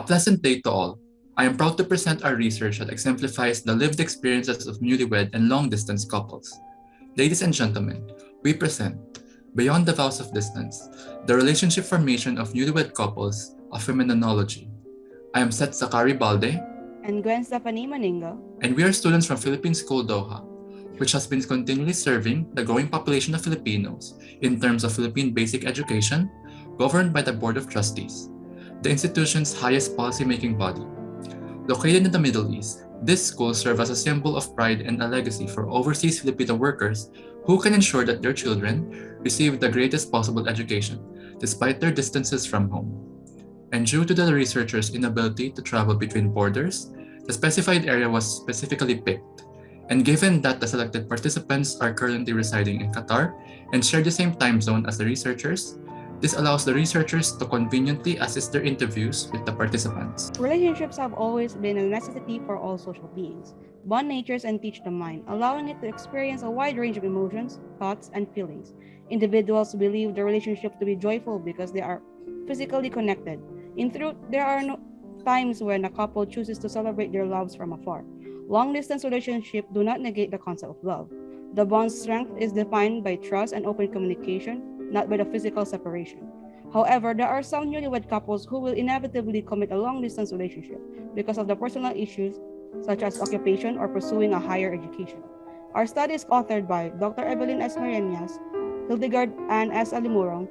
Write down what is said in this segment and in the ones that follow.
pleasant day to all. I am proud to present our research that exemplifies the lived experiences of newlywed and long-distance couples. Ladies and gentlemen, we present Beyond the Vows of Distance, the relationship formation of newlywed couples, a phenomenology. I am Seth Zackari Balde, and Gwyn Steffany Maningo. and we are students from Philippine School Doha, which has been continually serving the growing population of Filipinos in terms of Philippine basic education, governed by the Board of Trustees, the institution's highest policy-making body. Located in the Middle East, this school serves as a symbol of pride and a legacy for overseas Filipino workers who can ensure that their children receive the greatest possible education, despite their distances from home. And due to the researchers' inability to travel between borders, the specified area was specifically picked. And given that the selected participants are currently residing in Qatar and share the same time zone as the researchers, this allows the researchers to conveniently assist their interviews with the participants. Relationships have always been a necessity for all social beings. Bond natures and teach the mind, allowing it to experience a wide range of emotions, thoughts, and feelings. Individuals believe the relationship to be joyful because they are physically connected. In truth, there are no times when a couple chooses to celebrate their loves from afar. Long-distance relationships do not negate the concept of love. The bond's strength is defined by trust and open communication, not by the physical separation. However, there are some newlywed couples who will inevitably commit a long-distance relationship because of the personal issues such as occupation or pursuing a higher education. Our study is authored by Dr. Evelyn S. Marinas, Hildegard Ann S. Alimurong,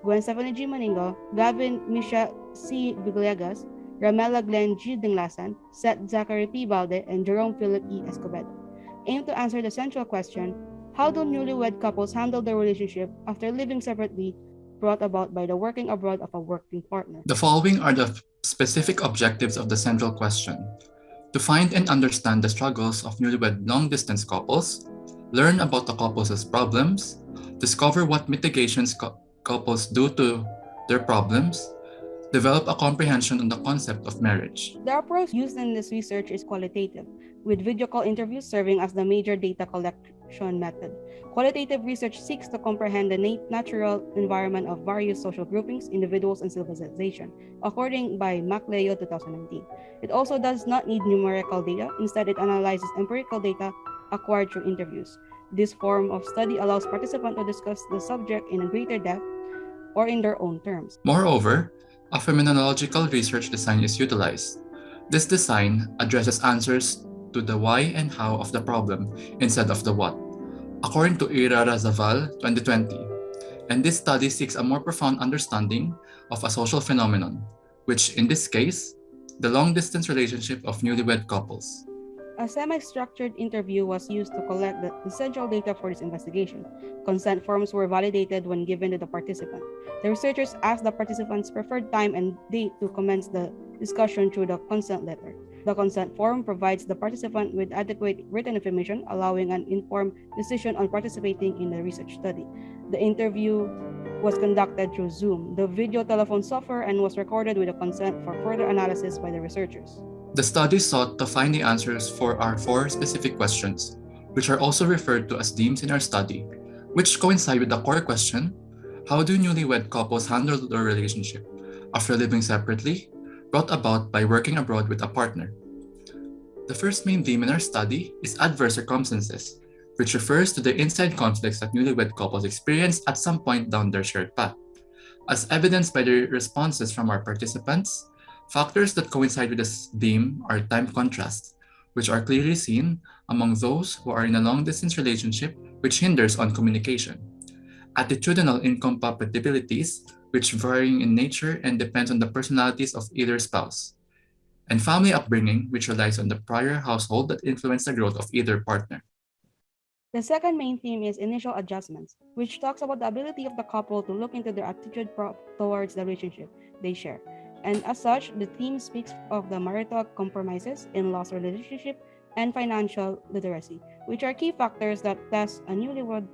Gwen Stephanie G. Maningo, Gavin Misha C. Villegas, Ramela Glenn G. Dinglasan, Seth Zackari P. Balde, and Jerome Philip E. Escobedo aim to answer the central question: how do newlywed couples handle their relationship after living separately, brought about by the working abroad of a working partner? The following are the specific objectives of the central question: to find and understand the struggles of newlywed long-distance couples, learn about the couples' problems, discover what mitigations couples do to their problems, develop a comprehension on the concept of marriage. The approach used in this research is qualitative, with video call interviews serving as the major data collection method. Qualitative research seeks to comprehend the natural environment of various social groupings, individuals, and civilization, according by MacLeo 2019. It also does not need numerical data. Instead, it analyzes empirical data acquired through interviews. This form of study allows participants to discuss the subject in a greater depth or in their own terms. Moreover, a phenomenological research design is utilized. This design addresses answers to the why and how of the problem instead of the what, according to Zaval 2020. And this study seeks a more profound understanding of a social phenomenon, which in this case, the long-distance relationship of newlywed couples. A semi-structured interview was used to collect the essential data for this investigation. Consent forms were validated when given to the participant. The researchers asked the participants' preferred time and date to commence the discussion through the consent letter. The consent form provides the participant with adequate written information, allowing an informed decision on participating in the research study. The interview was conducted through Zoom, the video telephone software, and was recorded with a consent for further analysis by the researchers. The study sought to find the answers for our 4 specific questions, which are also referred to as themes in our study, which coincide with the core question: how do newlywed couples handle their relationship after living separately, brought about by working abroad with a partner? The first main theme in our study is adverse circumstances, which refers to the inside conflicts that newlywed couples experience at some point down their shared path. As evidenced by the responses from our participants, factors that coincide with this theme are time contrasts, which are clearly seen among those who are in a long-distance relationship which hinders on communication. Attitudinal incompatibilities, which vary in nature and depends on the personalities of either spouse. And family upbringing, which relies on the prior household that influenced the growth of either partner. The second main theme is initial adjustments, which talks about the ability of the couple to look into their attitude towards the relationship they share. And as such, the theme speaks of the marital compromises, in-laws relationship, and financial literacy, which are key factors that test a newlywed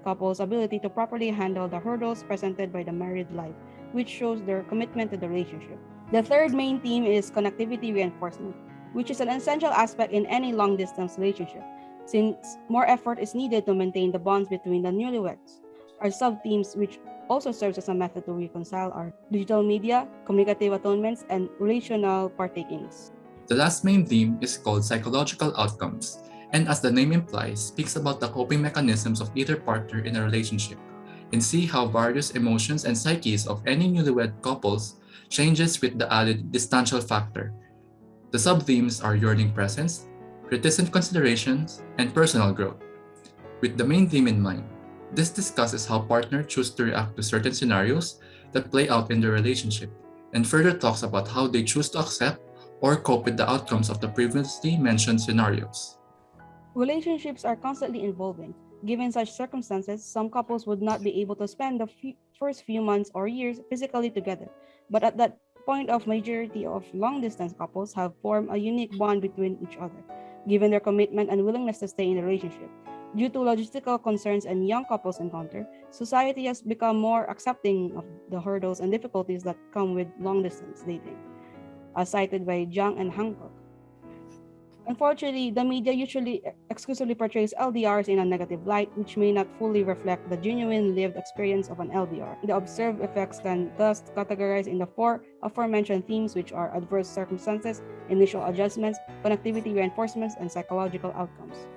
couple's ability to properly handle the hurdles presented by the married life, which shows their commitment to the relationship. The third main theme is connectivity reinforcement, which is an essential aspect in any long-distance relationship, since more effort is needed to maintain the bonds between the newlyweds. Our sub-themes, which also serves as a method to reconcile our digital media, communicative atonements, and relational partakings. The last main theme is called psychological outcomes, and as the name implies, speaks about the coping mechanisms of either partner in a relationship, and see how various emotions and psyches of any newlywed couples changes with the added distantial factor. The sub-themes are yearning presence, reticent considerations, and personal growth. With the main theme in mind, this discusses how partners choose to react to certain scenarios that play out in their relationship, and further talks about how they choose to accept or cope with the outcomes of the previously mentioned scenarios. Relationships are constantly evolving. Given such circumstances, some couples would not be able to spend the first few months or years physically together, but at that point of majority of long-distance couples have formed a unique bond between each other, given their commitment and willingness to stay in the relationship. Due to logistical concerns and young couples encounter, society has become more accepting of the hurdles and difficulties that come with long-distance dating, as cited by Jung and Hancock. Unfortunately, the media usually exclusively portrays LDRs in a negative light, which may not fully reflect the genuine lived experience of an LDR. The observed effects can thus categorize in the four aforementioned themes, which are adverse circumstances, initial adjustments, connectivity reinforcements, and psychological outcomes.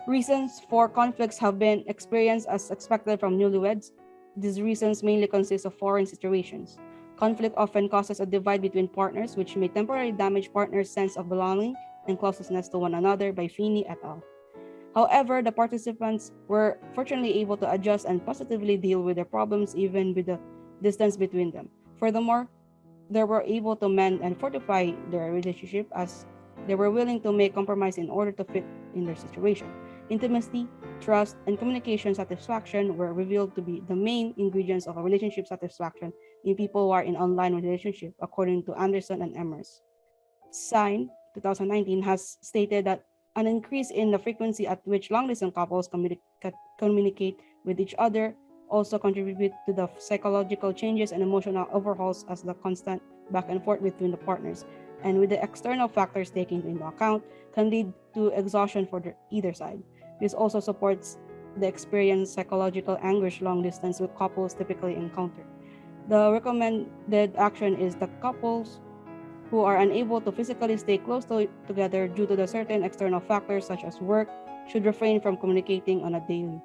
Reasons for conflicts have been experienced as expected from newlyweds. These reasons mainly consist of foreign situations. Conflict often causes a divide between partners, which may temporarily damage partners' sense of belonging and closeness to one another by Feeney et al. However, the participants were fortunately able to adjust and positively deal with their problems even with the distance between them. Furthermore, they were able to mend and fortify their relationship as they were willing to make compromise in order to fit in their situation. Intimacy, trust, and communication satisfaction were revealed to be the main ingredients of a relationship satisfaction in people who are in online relationship, according to Anderson and Emmers. Sign 2019 has stated that an increase in the frequency at which long-distance couples communicate with each other also contribute to the psychological changes and emotional overhauls as the constant back and forth between the partners, and with the external factors taken into account, can lead to exhaustion for either side. This also supports the experienced psychological anguish long distance with couples typically encounter. The recommended action is the couples who are unable to physically stay together due to the certain external factors such as work should refrain from communicating on a daily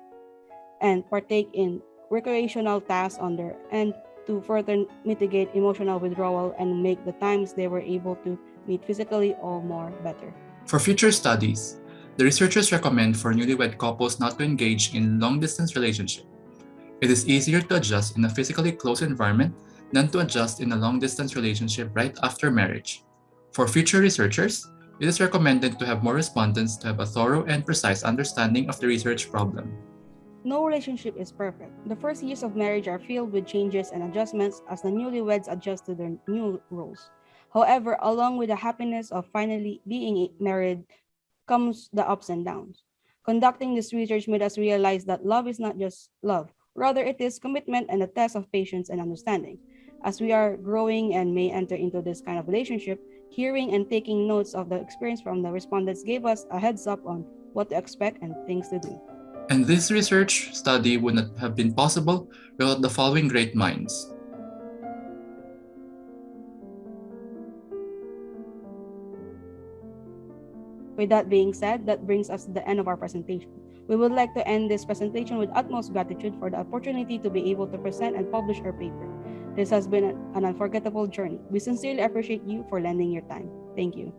and partake in recreational tasks on their end to further mitigate emotional withdrawal and make the times they were able to meet physically all more better. For future studies, the researchers recommend for newlywed couples not to engage in long-distance relationship. It is easier to adjust in a physically close environment than to adjust in a long-distance relationship right after marriage. For future researchers, it is recommended to have more respondents to have a thorough and precise understanding of the research problem. No relationship is perfect. The first years of marriage are filled with changes and adjustments as the newlyweds adjust to their new roles. However, along with the happiness of finally being married comes the ups and downs. Conducting this research made us realize that love is not just love, rather, it is commitment and a test of patience and understanding. As we are growing and may enter into this kind of relationship, hearing and taking notes of the experience from the respondents gave us a heads up on what to expect and things to do. And this research study would not have been possible without the following great minds. With that being said, that brings us to the end of our presentation. We would like to end this presentation with utmost gratitude for the opportunity to be able to present and publish our paper. This has been an unforgettable journey. We sincerely appreciate you for lending your time. Thank you.